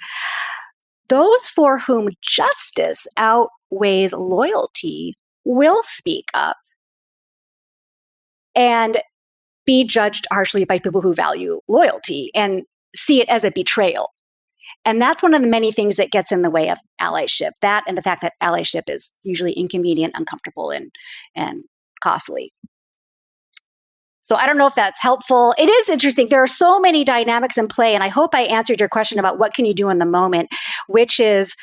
Those for whom justice outweighs loyalty will speak up and be judged harshly by people who value loyalty and see it as a betrayal. And that's one of the many things that gets in the way of allyship. That and the fact that allyship is usually inconvenient, uncomfortable, and costly. So I don't know if that's helpful. It is interesting. There are so many dynamics in play, and I hope I answered your question about what can you do in the moment, which is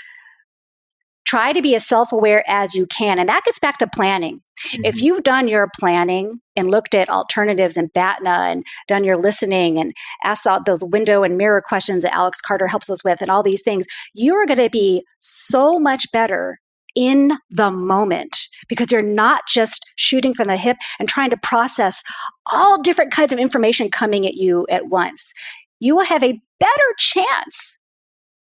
try to be as self-aware as you can. And that gets back to planning. Mm-hmm. If you've done your planning and looked at alternatives and BATNA and done your listening and asked out those window and mirror questions that Alex Carter helps us with and all these things, you're going to be so much better in the moment because you're not just shooting from the hip and trying to process all different kinds of information coming at you at once. You will have a better chance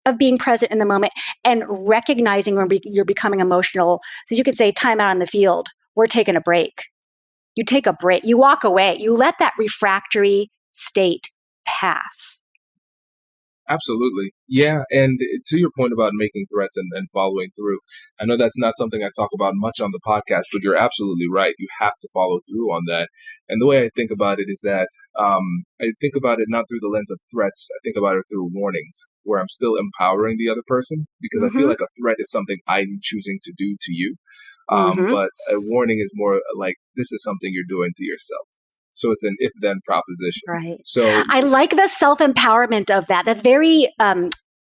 of being present in the moment and recognizing when you're becoming emotional. So you could say, time out on the field, we're taking a break. You take a break, you walk away, you let that refractory state pass. Absolutely. Yeah. And to your point about making threats and following through, I know that's not something I talk about much on the podcast, but you're absolutely right. You have to follow through on that. And the way I think about it is that I think about it not through the lens of threats. I think about it through warnings, where I'm still empowering the other person because I feel like a threat is something I'm choosing to do to you. But a warning is more like, this is something you're doing to yourself. So it's an if-then proposition. Right. So I like the self-empowerment of that. That's very,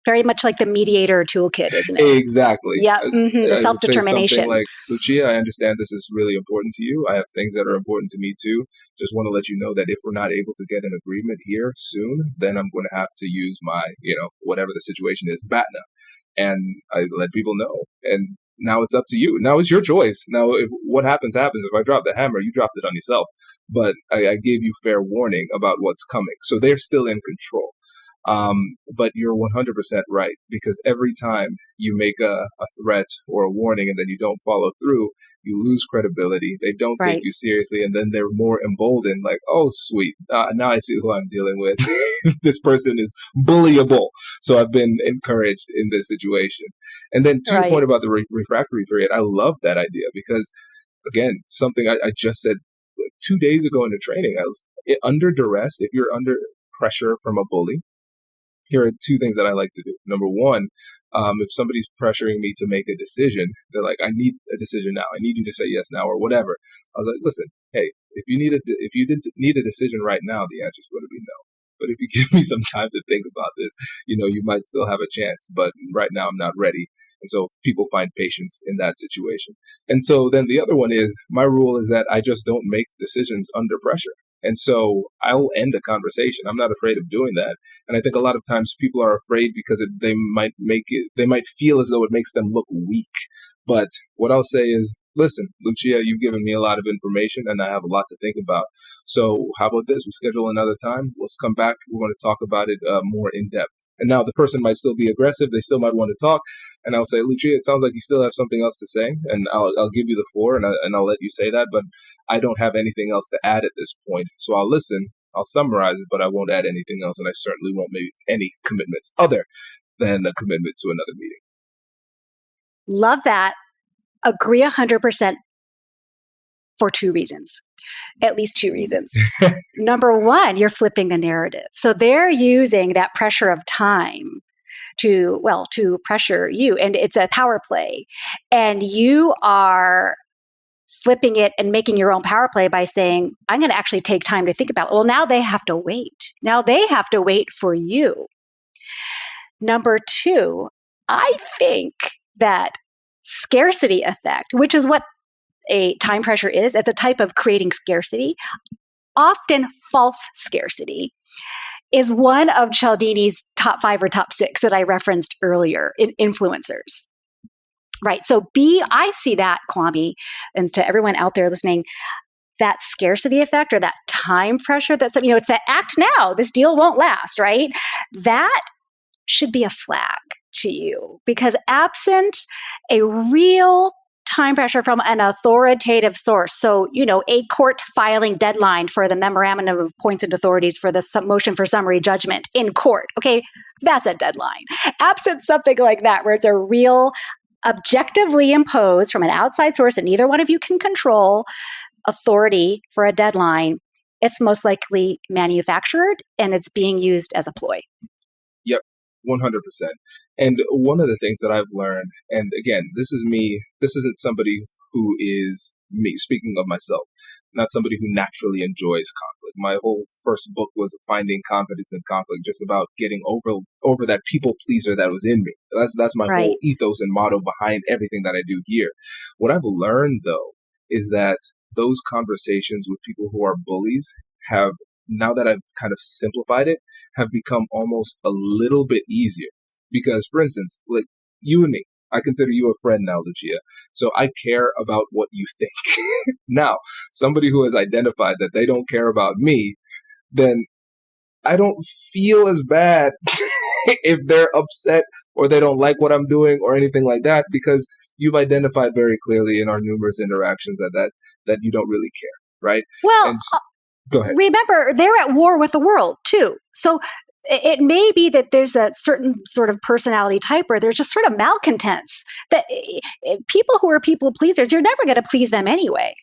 very much like the mediator toolkit, isn't it? Exactly. Yeah. The self-determination. Like, Lucia, I understand this is really important to you. I have things that are important to me too. Just want to let you know that if we're not able to get an agreement here soon, then I'm going to have to use my, whatever the situation is, BATNA. And I let people know. And now it's up to you. Now it's your choice. Now, what happens. If I drop the hammer, you dropped it on yourself. But I gave you fair warning about what's coming. So they're still in control. But you're 100% right, because every time you make a threat or a warning and then you don't follow through, you lose credibility. They don't take you seriously, and then they're more emboldened, like, oh, sweet. Now I see who I'm dealing with. This person is bullyable. So I've been encouraged in this situation. And then to your point about the refractory period, I love that idea because, again, something I just said 2 days ago in the training, I was under duress. If you're under pressure from a bully, here are two things that I like to do. Number one, if somebody's pressuring me to make a decision, they're like, I need a decision now. I need you to say yes now or whatever. I was like, listen, hey, if you didn't need a decision right now, the answer is going to be no. But if you give me some time to think about this, you might still have a chance. But right now I'm not ready. And so people find patience in that situation. And so then the other one is, my rule is that I just don't make decisions under pressure. And so I'll end a conversation. I'm not afraid of doing that. And I think a lot of times people are afraid because they might feel as though it makes them look weak. But what I'll say is, listen, Lucia, you've given me a lot of information and I have a lot to think about. So how about this? We schedule another time. Let's come back. We're going to talk about it more in depth. And now the person might still be aggressive. They still might want to talk. And I'll say, Lucia, it sounds like you still have something else to say. And I'll give you the floor and I'll let you say that. But I don't have anything else to add at this point. So I'll listen. I'll summarize it, but I won't add anything else. And I certainly won't make any commitments other than a commitment to another meeting. Love that. Agree 100% for two reasons. At least two reasons. Number one, you're flipping the narrative. So they're using that pressure of time to pressure you. And it's a power play. And you are flipping it and making your own power play by saying, I'm going to actually take time to think about it. Well, now they have to wait. Now they have to wait for you. Number two, I think that scarcity effect, which is what a time pressure is, it's a type of creating scarcity, often false scarcity, is one of Cialdini's top 5 or top 6 that I referenced earlier in influencers. Right. So I see that, Kwame, and to everyone out there listening, that scarcity effect or that time pressure, it's that act now, this deal won't last, right? That should be a flag to you, because absent a real time pressure from an authoritative source. So, a court filing deadline for the memorandum of points and authorities for the motion for summary judgment in court. Okay, that's a deadline. Absent something like that, where it's a real objectively imposed from an outside source that neither one of you can control authority for a deadline, it's most likely manufactured and it's being used as a ploy. Yep. 100%. And one of the things that I've learned, and again, this is me, this isn't somebody who is me, speaking of myself, not somebody who naturally enjoys conflict. My whole first book was Finding Confidence in Conflict, just about getting over that people pleaser that was in me. That's my whole ethos and motto behind everything that I do here. What I've learned, though, is that those conversations with people who are bullies have, now that I've kind of simplified it, have become almost a little bit easier. Because, for instance, like you and me, I consider you a friend now, Lucia. So I care about what you think. Now, somebody who has identified that they don't care about me, then I don't feel as bad if they're upset or they don't like what I'm doing or anything like that, because you've identified very clearly in our numerous interactions that you don't really care, right? Well, go ahead. Remember, they're at war with the world, too. So it may be that there's a certain sort of personality type where there's just sort of malcontents, that people who are people pleasers, you're never going to please them anyway.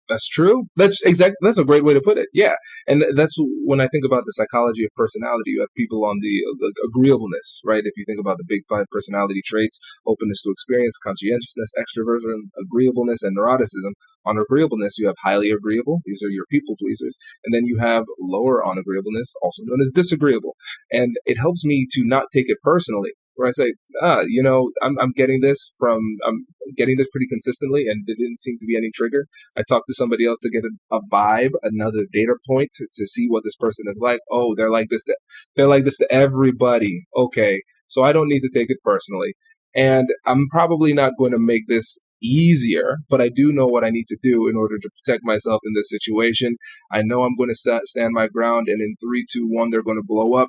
That's true. That's a great way to put it. Yeah. And that's when I think about the psychology of personality, you have people on the agreeableness, right? If you think about the big 5 personality traits, openness to experience, conscientiousness, extroversion, agreeableness, and neuroticism. On agreeableness, you have highly agreeable. These are your people pleasers. And then you have lower on agreeableness, also known as disagreeable. And it helps me to not take it personally, where I say, I'm getting this pretty consistently, and there didn't seem to be any trigger. I talked to somebody else to get a vibe, another data point to see what this person is like. Oh, they're like this to everybody. Okay, so I don't need to take it personally, and I'm probably not going to make this easier, but I do know what I need to do in order to protect myself in this situation. I know I'm going to stand my ground, and in 3, 2, 1, they're going to blow up.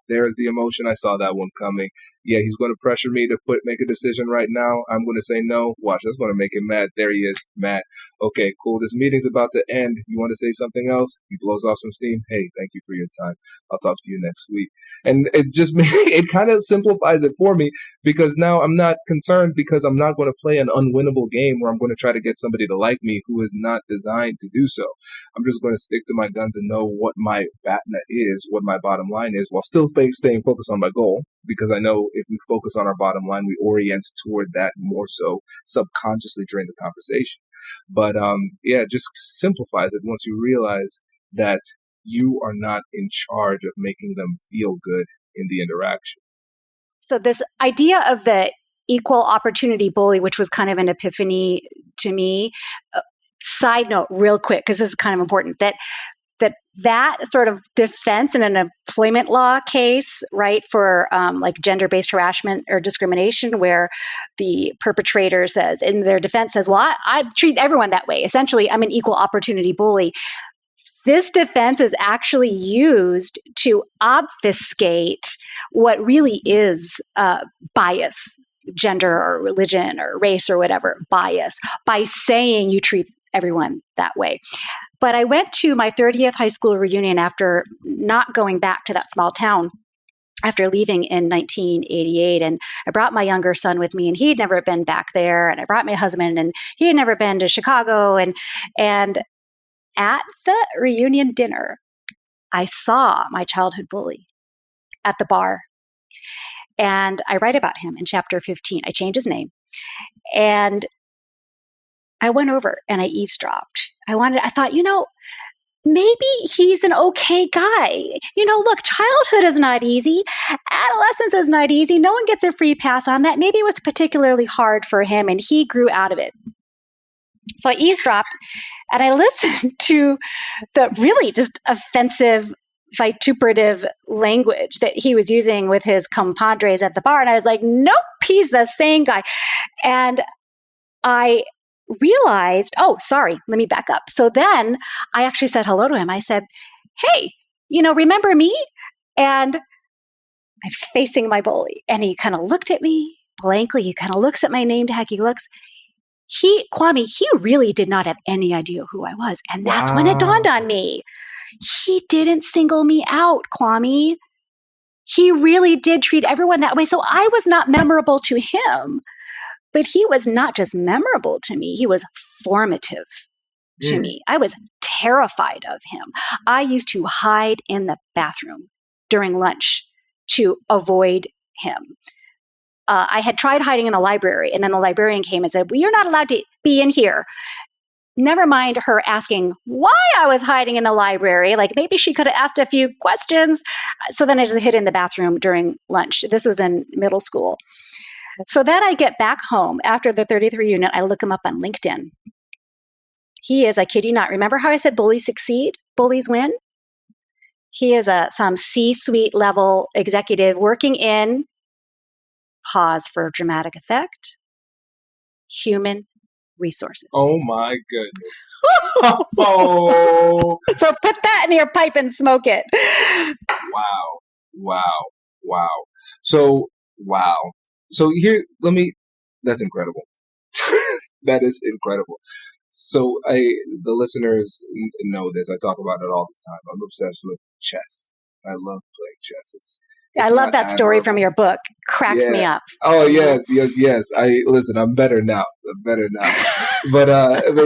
There's the emotion. I saw that one coming. Yeah, he's going to pressure me to make a decision right now. I'm going to say no. Watch, that's going to make him mad. There he is, mad. Okay, cool. This meeting's about to end. You want to say something else? He blows off some steam. Hey, thank you for your time. I'll talk to you next week. And it just it kind of simplifies it for me, because now I'm not concerned, because I'm not going to play an unwinnable game where I'm going to try to get somebody to like me who is not designed to do so. I'm just going to stick to my guns and know what my BATNA is, what my bottom line is, while still staying focused on my goal, because I know if we focus on our bottom line, we orient toward that more so subconsciously during the conversation. But it just simplifies it once you realize that you are not in charge of making them feel good in the interaction. So this idea of the equal opportunity bully, which was kind of an epiphany to me. Side note, real quick, because this is kind of important, that sort of defense in an employment law case, right, for like gender-based harassment or discrimination, where the perpetrator says, in their defense says, well, I treat everyone that way. Essentially, I'm an equal opportunity bully. This defense is actually used to obfuscate what really is bias, gender or religion or race or whatever, bias, by saying you treat everyone that way. But I went to my 30th high school reunion after not going back to that small town after leaving in 1988. And I brought my younger son with me, and he'd never been back there. And I brought my husband, and he had never been to Chicago. And at the reunion dinner, I saw my childhood bully at the bar. And I write about him in chapter 15. I changed his name. And I went over and I eavesdropped. I thought, maybe he's an okay guy. Look, childhood is not easy. Adolescence is not easy. No one gets a free pass on that. Maybe it was particularly hard for him, and he grew out of it. So I eavesdropped and I listened to the really just offensive, vituperative language that he was using with his compadres at the bar. And I was like, nope, he's the same guy. And I realized, oh, sorry, let me back up. So then I actually said hello to him. I said, hey, remember me? And I was facing my bully, and he kind of looked at me blankly. He kind of looks at my name tag. He looks. Kwame, he really did not have any idea who I was. And that's when it dawned on me. He didn't single me out, Kwame. He really did treat everyone that way. So I was not memorable to him. But he was not just memorable to me. He was formative to me. I was terrified of him. I used to hide in the bathroom during lunch to avoid him. I had tried hiding in the library, and then the librarian came and said, well, you're not allowed to be in here. Never mind her asking why I was hiding in the library. Like, maybe she could have asked a few questions. So then I just hid in the bathroom during lunch. This was in middle school. So then I get back home after the 30th reunion. I look him up on LinkedIn. He is, I kid you not, remember how I said bullies succeed, bullies win? He is some C-suite level executive working in, pause for dramatic effect, human resources. Oh my goodness. Oh. So put that in your pipe and smoke it. Wow. So here, that's incredible. That is incredible. So the listeners know this. I talk about it all the time. I'm obsessed with chess. I love playing chess. I love that story from your book. Cracks me up. Oh, yes. I'm better now. But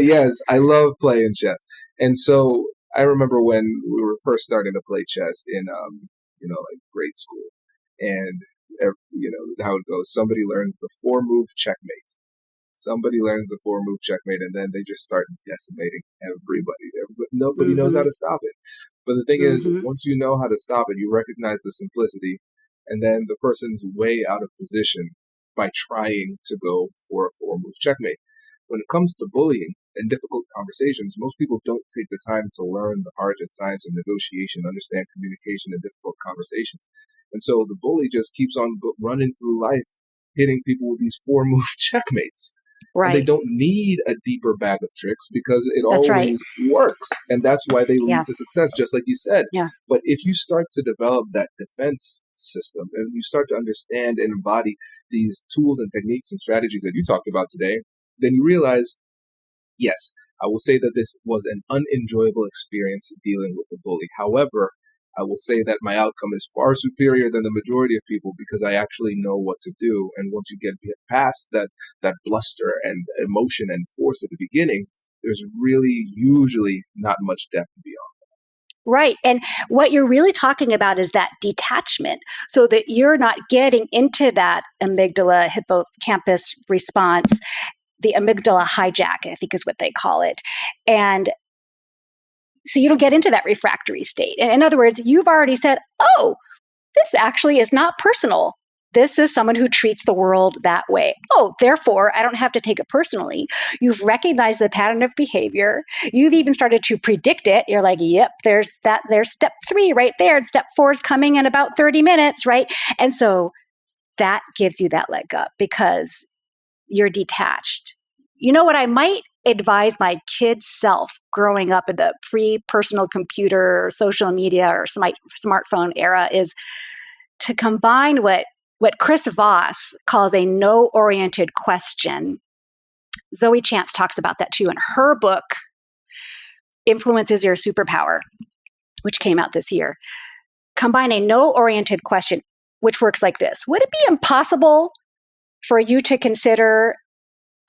yes, I love playing chess. And so I remember when we were first starting to play chess in, like grade school, and how it goes. Somebody learns the 4-move checkmate. And then they just start decimating everybody. Nobody knows how to stop it. But the thing is, once you know how to stop it, you recognize the simplicity, and then the person's way out of position by trying to go for a 4-move checkmate. When it comes to bullying and difficult conversations, most people don't take the time to learn the art and science of negotiation, understand communication in difficult conversations. And so the bully just keeps on running through life, hitting people with these 4-move checkmates. Right. And they don't need a deeper bag of tricks because it That's always works. And that's why they lead to success, just like you said. Yeah. But if you start to develop that defense system and you start to understand and embody these tools and techniques and strategies that you talked about today, then you realize, yes, I will say that this was an unenjoyable experience dealing with the bully. However, I will say that my outcome is far superior than the majority of people because I actually know what to do. And once you get past that bluster and emotion and force at the beginning, there's really usually not much depth beyond. Right. And what you're really talking about is that detachment so that you're not getting into that amygdala hippocampus response, the amygdala hijack, I think is what they call it. And so you don't get into that refractory state. In other words, you've already said, oh, this actually is not personal. This is someone who treats the world that way. Oh, therefore, I don't have to take it personally. You've recognized the pattern of behavior. You've even started to predict it. You're like, yep, there's step 3 right there. And step 4 is coming in about 30 minutes, right? And so that gives you that leg up because you're detached. You know what I might advise my kid's self growing up in the pre-personal computer, or social media, or smartphone era is to combine what Chris Voss calls a no-oriented question. Zoe Chance talks about that too in her book, Influence is Your Superpower, which came out this year. Combine a no-oriented question, which works like this. Would it be impossible for you to consider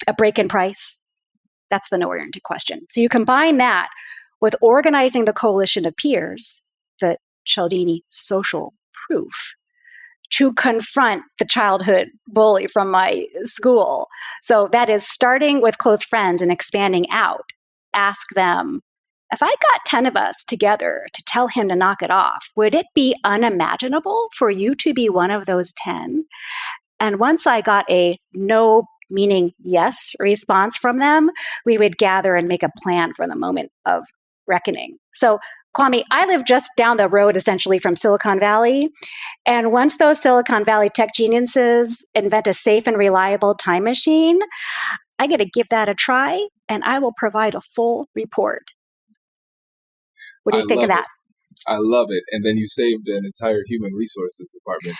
a break in price? That's the no-oriented question. So you combine that with organizing the coalition of peers, the Cialdini social proof, to confront the childhood bully from my school. So that is starting with close friends and expanding out. Ask them, if I got 10 of us together to tell him to knock it off, would it be unimaginable for you to be one of those 10? And once I got a no, meaning yes, response from them, we would gather and make a plan for the moment of reckoning. So Kwame, I live just down the road essentially from Silicon Valley. And once those Silicon Valley tech geniuses invent a safe and reliable time machine, I get to give that a try and I will provide a full report. What do you think of that? I love it. And then you saved an entire human resources department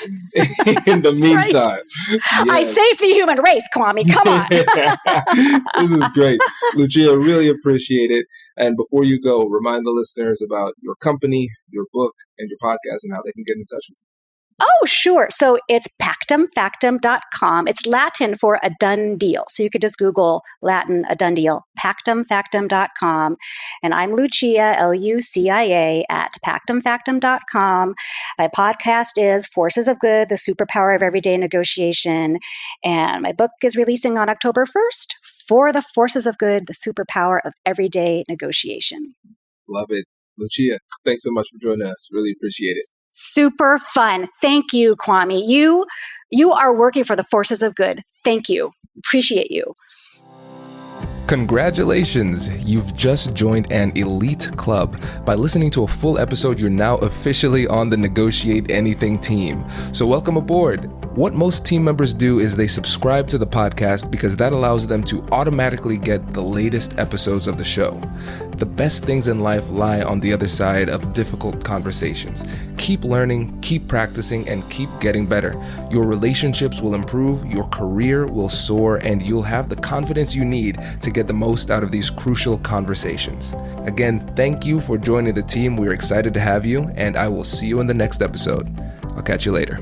in the meantime. Yes. I saved the human race, Kwame. Come on. This is great. Lucia, really appreciate it. And before you go, remind the listeners about your company, your book, and your podcast and how they can get in touch with you. Oh, sure. So it's pactumfactum.com. It's Latin for a done deal. So you could just Google Latin, a done deal, pactumfactum.com. And I'm Lucia, Lucia, at pactumfactum.com. My podcast is Forces of Good, the Superpower of Everyday Negotiation. And my book is releasing on October 1st for the Forces of Good, the Superpower of Everyday Negotiation. Love it. Lucia, thanks so much for joining us. Really appreciate it. Super fun. Thank you, Kwame. You are working for the forces of good. Thank you. Appreciate you. Congratulations! You've just joined an elite club. By listening to a full episode, you're now officially on the Negotiate Anything team. So welcome aboard. What most team members do is they subscribe to the podcast because that allows them to automatically get the latest episodes of the show. The best things in life lie on the other side of difficult conversations. Keep learning, keep practicing, and keep getting better. Your relationships will improve, your career will soar, and you'll have the confidence you need to get the most out of these crucial conversations. Again, thank you for joining the team. We're excited to have you, and I will see you in the next episode. I'll catch you later.